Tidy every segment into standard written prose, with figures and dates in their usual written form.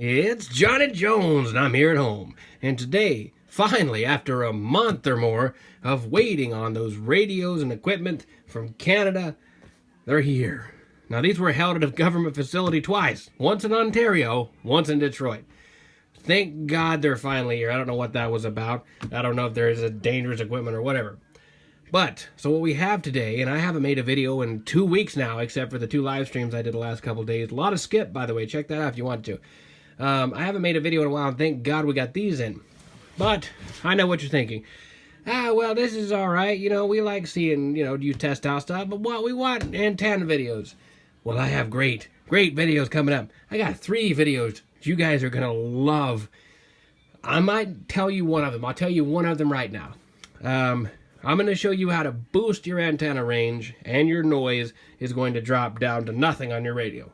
It's Johnny Jones, and I'm here at home. And today, finally, after a month or more of waiting on those radios and equipment from Canada, they're here. Now, these were held at a government facility twice. Once in Ontario, once in Detroit. Thank God they're finally here. I don't know what that was about. I don't know if there is a dangerous equipment or whatever. But, so what we have today, and I haven't made a video in 2 weeks now, except for the 2 live streams I did the last couple days. A lot of skip, by the way. Check that out if you want to. I haven't made a video in a while, and thank God we got these in. But, I know what you're thinking. Well, this is alright. You know, we like seeing, you test out stuff, but what we want, antenna videos. Well, I have great videos coming up. I got 3 videos you guys are going to love. I might tell you one of them. I'll tell you one of them right now. I'm going to show you how to boost your antenna range, and your noise is going to drop down to nothing on your radio.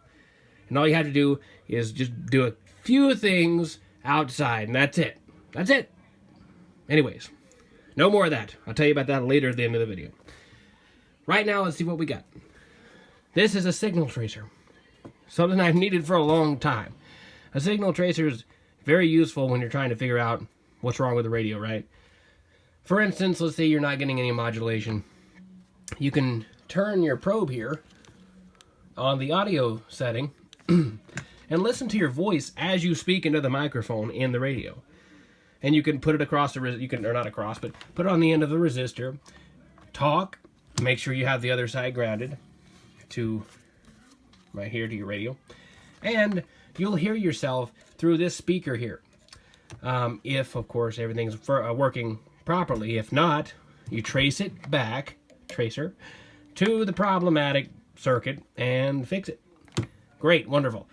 And all you have to do is just do a few things outside, and that's it. That's it. Anyways, no more of that. I'll tell you about that later at the end of the video. Right now, let's see what we got. This is a signal tracer. Something I've needed for a long time. A signal tracer is very useful when you're trying to figure out what's wrong with the radio, right? For instance, let's say you're not getting any modulation. You can turn your probe here on the audio setting and listen to your voice as you speak into the microphone in the radio. And you can put it across the, or not across, but put it on the end of the resistor. Talk, make sure you have the other side grounded to right here to your radio. And you'll hear yourself through this speaker here. If, of course, everything's working properly. If not, you trace it back, tracer, to the problematic circuit and fix it. Great, wonderful.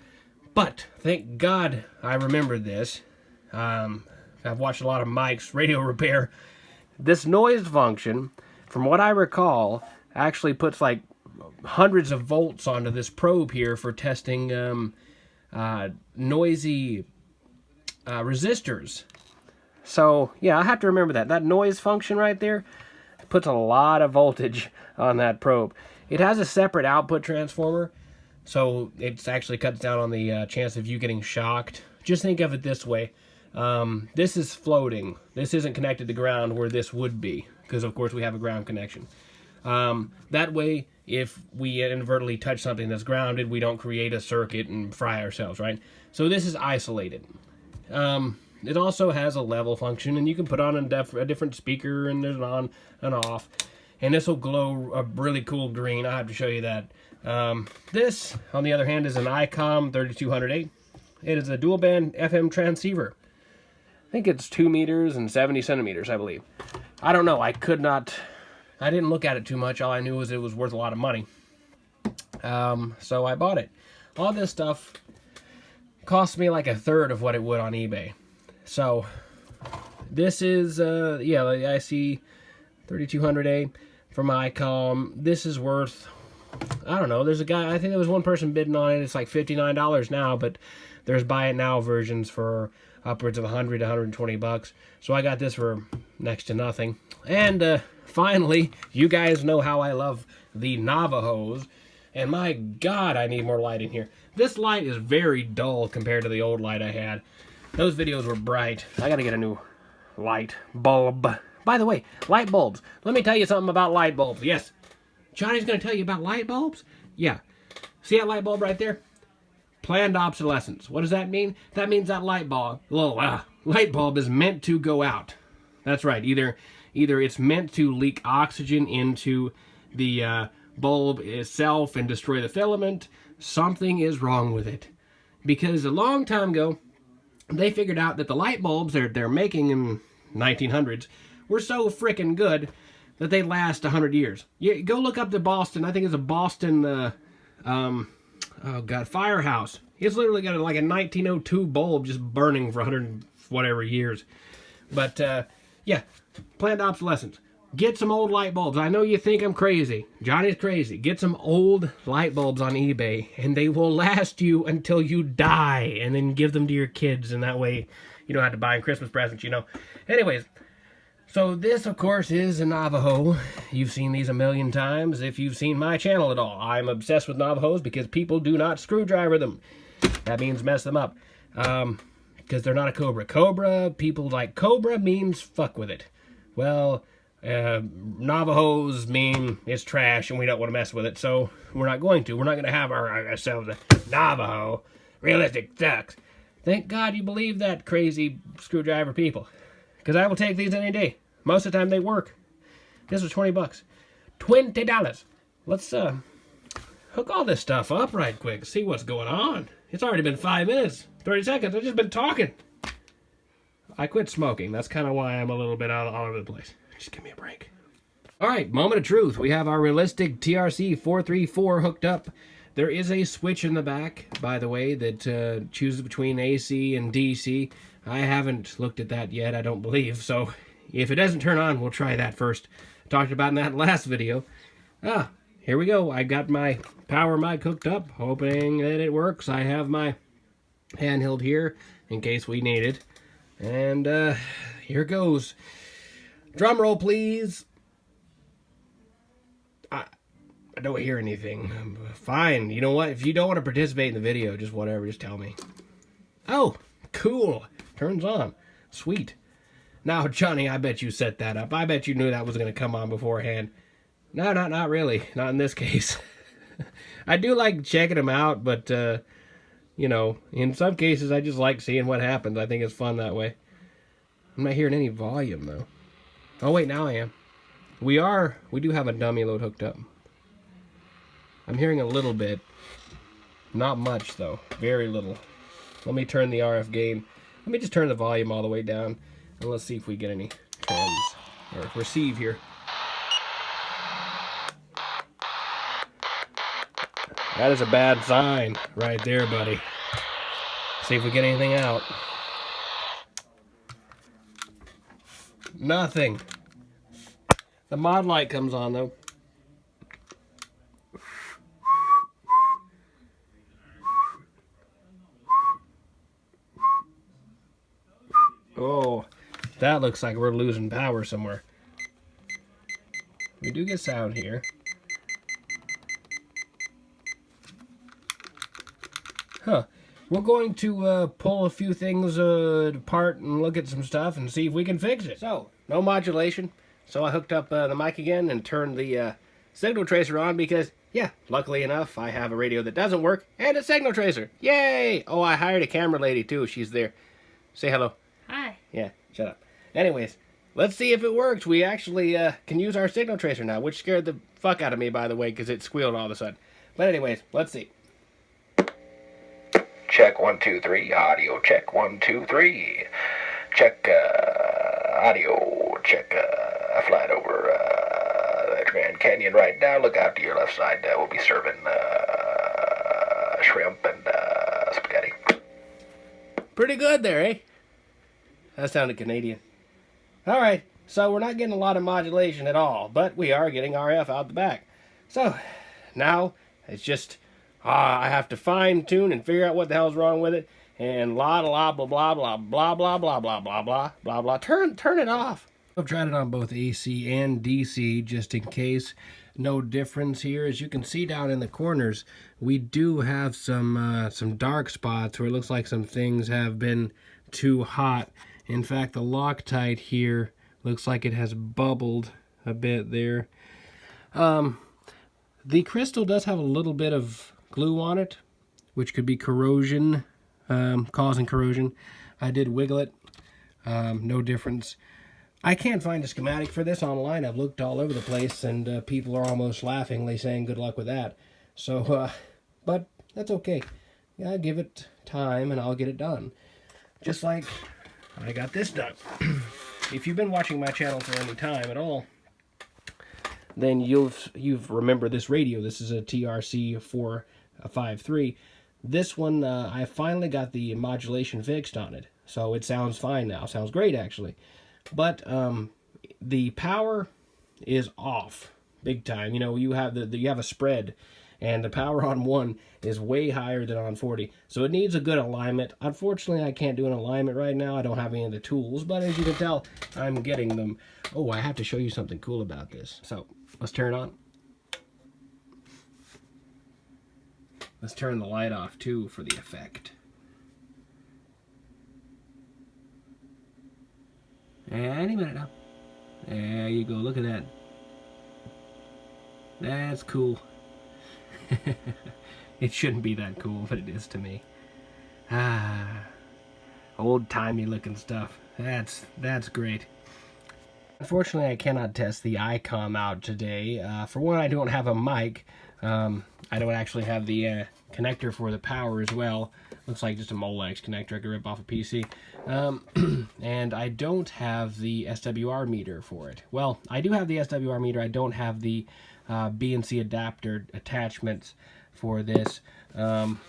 But, thank God I remembered this. I've watched a lot of Mike's radio repair. This noise function, from what I recall, actually puts like hundreds of volts onto this probe here for testing noisy resistors. So, yeah, I have to remember that. That noise function right there puts a lot of voltage on that probe. It has a separate output transformer, so it actually cuts down on the chance of you getting shocked. Just think of it this way. This is floating. This isn't connected to ground where this would be, because, of course, we have a ground connection. That way, if we inadvertently touch something that's grounded, we don't create a circuit and fry ourselves, right? So this is isolated. It also has a level function, and you can put on a different speaker, and there's an on and off. And this will glow a really cool green. I have to show you that. This, on the other hand, is an ICOM 3200A. It is a dual band FM transceiver. I think it's 2 meters and 70 centimeters, I believe. I don't know. I didn't look at it too much. All I knew was it was worth a lot of money. So I bought it. All this stuff cost me like a third of what it would on eBay. So this is, the IC 3200A from ICOM. This is worth, I don't know. There's a guy, I think there was one person bidding on it. It's like $59 now, but there's buy it now versions for upwards of 100 to 120 bucks. So I got this for next to nothing. And finally, you guys know how I love the Navajos. And my God, I need more light in here. This light is very dull compared to the old light I had. Those videos were bright. I gotta get a new light bulb. By the way, light bulbs. Let me tell you something about light bulbs. Yes, Johnny's gonna tell you about light bulbs? Yeah. See that light bulb right there? Planned obsolescence. What does that mean? That means that light bulb is meant to go out. That's right. Either it's meant to leak oxygen into the bulb itself and destroy the filament. Something is wrong with it. Because a long time ago, they figured out that the light bulbs they're making in 1900s were so freaking good that they last 100 years. You go look up the Boston. I think it's a Boston firehouse. It's literally got like a 1902 bulb just burning for 100 whatever years. But yeah, planned obsolescence. Get some old light bulbs. I know you think I'm crazy. Johnny's crazy. Get some old light bulbs on eBay, and they will last you until you die, and then give them to your kids, and that way you don't have to buy them Christmas presents, Anyways, so this, of course, is a Navajo. You've seen these a million times if you've seen my channel at all. I'm obsessed with Navajos because people do not screwdriver them. That means mess them up. because they're not a Cobra. Cobra, people like Cobra means fuck with it. Well, Navajos mean it's trash and we don't want to mess with it, so we're not going to. We're not going to have ourselves a Navajo. Realistic sucks. Thank God you believe that, crazy screwdriver people. Because I will take these any day. Most of the time they work. This was 20 bucks. $20. Let's hook all this stuff up right quick. See what's going on. It's already been 5 minutes, 30 seconds. I've just been talking. I quit smoking. That's kind of why I'm a little bit all over the place. Just give me a break. All right, moment of truth. We have our realistic TRC 434 hooked up. There is a switch in the back, by the way, that chooses between AC and DC. I haven't looked at that yet, I don't believe. So if it doesn't turn on, we'll try that first. Talked about in that last video. Here we go. I got my power mic hooked up, hoping that it works. I have my handheld here in case we need it. And here goes. Drum roll, please. I don't hear anything. Fine. You know what? If you don't want to participate in the video, just whatever, just tell me. Oh, cool. Turns on. Sweet. Now, Johnny, I bet you set that up. I bet you knew that was going to come on beforehand. No, not really. Not in this case. I do like checking them out, but, you know, in some cases, I just like seeing what happens. I think it's fun that way. I'm not hearing any volume, though. Oh, wait, now I am. We do have a dummy load hooked up. I'm hearing a little bit. Not much, though. Very little. Let me turn the RF gain. Let me just turn the volume all the way down. And let's see if we get any tones. Or receive here. That is a bad sign right there, buddy. See if we get anything out. Nothing. The mod light comes on, though. Oh, that looks like we're losing power somewhere. We do get sound here. Huh. We're going to pull a few things apart and look at some stuff and see if we can fix it. So, no modulation. So I hooked up the mic again and turned the signal tracer on because, yeah, luckily enough, I have a radio that doesn't work and a signal tracer. Yay! Oh, I hired a camera lady too. She's there. Say hello. Hi. Yeah, shut up. Anyways, let's see if it works. We actually can use our signal tracer now, which scared the fuck out of me, by the way, because it squealed all of a sudden. But anyways, let's see. Check 1 2 3. Audio check 1 2 3. Check audio check. Flying over the Grand Canyon right now. Look out to your left side. We'll be serving shrimp and spaghetti. Pretty good there, eh? That sounded Canadian. Alright, so we're not getting a lot of modulation at all, but we are getting RF out the back. So, now, it's just, I have to fine tune and figure out what the hell's wrong with it, and blah blah blah blah blah blah blah blah blah blah blah blah blah. Turn it off. I've tried it on both AC and DC just in case. No difference here. As you can see down in the corners, we do have some dark spots where it looks like some things have been too hot. In fact, the Loctite here looks like it has bubbled a bit there. The crystal does have a little bit of glue on it, which could be corrosion, causing corrosion. I did wiggle it. No difference. I can't find a schematic for this online. I've looked all over the place, and people are almost laughingly saying good luck with that. So, but that's okay. Yeah, give it time, and I'll get it done. Just like I got this done. If you've been watching my channel for any time at all, then you've remembered this radio. This is a TRC 453. This one, I finally got the modulation fixed on it, so it sounds fine now. Sounds great, actually. But the power is off big time. You know, you have you have a spread, and the power on one is way higher than on 40. So it needs a good alignment. Unfortunately, I can't do an alignment right now. I don't have any of the tools, but as you can tell, I'm getting them. Oh, I have to show you something cool about this. So let's turn it on. Let's turn the light off too for the effect. Any minute now. There you go. Look at that. That's cool. It shouldn't be that cool, but it is to me. Ah, old-timey looking stuff. That's great. Unfortunately, I cannot test the ICOM out today. For one, I don't have a mic. I don't actually have the connector for the power as well. Looks like just a Molex connector I could rip off a PC. And I don't have the SWR meter for it. Well, I do have the SWR meter. I don't have the BNC adapter attachments for this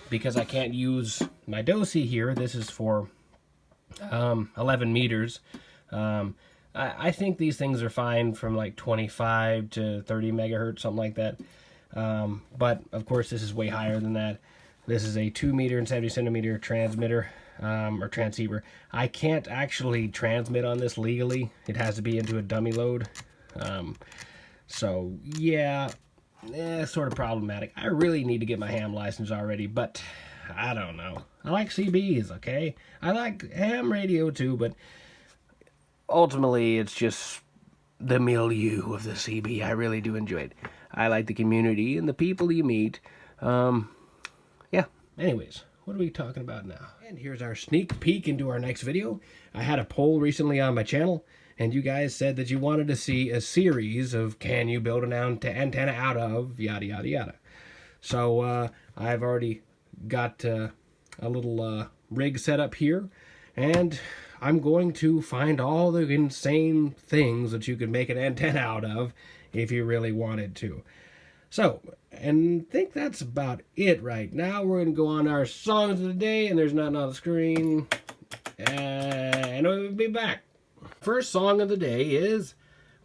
because I can't use my DOSI here. This is for 11 meters. I think these things are fine from like 25 to 30 megahertz, something like that. But of course this is way higher than that. This is a 2 meter and 70 centimeter transmitter or transceiver. I can't actually transmit on this legally. It has to be into a dummy load. So yeah, sort of problematic. I really need to get my ham license already, but I don't know. I like CBs, okay? I like ham radio too, but ultimately it's just the milieu of the CB. I really do enjoy it. I like the community and the people you meet. Yeah, anyways, what are we talking about now? And here's our sneak peek into our next video. I had a poll recently on my channel, and you guys said that you wanted to see a series of can you build an antenna out of yada yada yada. So I've already got a little rig set up here, and I'm going to find all the insane things that you could make an antenna out of if you really wanted to. So, and I think that's about it right now. We're going to go on our songs of the day, and there's nothing on the screen. And we'll be back. First song of the day is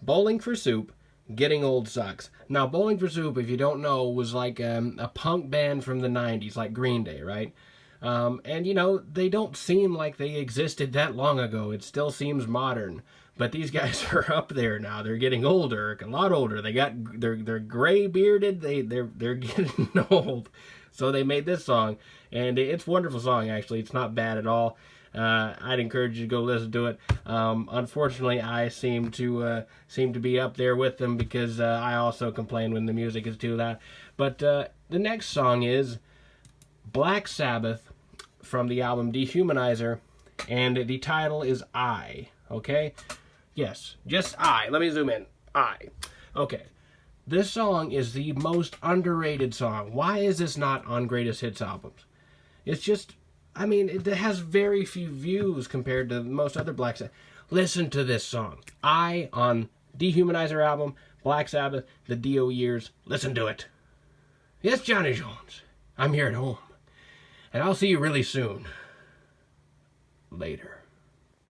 Bowling for Soup, Getting Old Sucks. Now, Bowling for Soup, if you don't know, was like a punk band from the 90s, like Green Day, right? And, you know, they don't seem like they existed that long ago. It still seems modern. But these guys are up there now. They're getting older, a lot older. They're gray bearded. They're getting old. So they made this song, and it's a wonderful song. Actually, it's not bad at all. I'd encourage you to go listen to it. Unfortunately, I seem to be up there with them because I also complain when the music is too loud. But the next song is Black Sabbath from the album Dehumanizer, and the title is I. Okay. Yes, just I. Let me zoom in. I. Okay. This song is the most underrated song. Why is this not on Greatest Hits albums? It's just, I mean, it has very few views compared to most other Black Sabbath. Listen to this song. I on Dehumanizer album, Black Sabbath, the Dio years. Listen to it. Yes, Johnny Jones. I'm here at home. And I'll see you really soon. Later.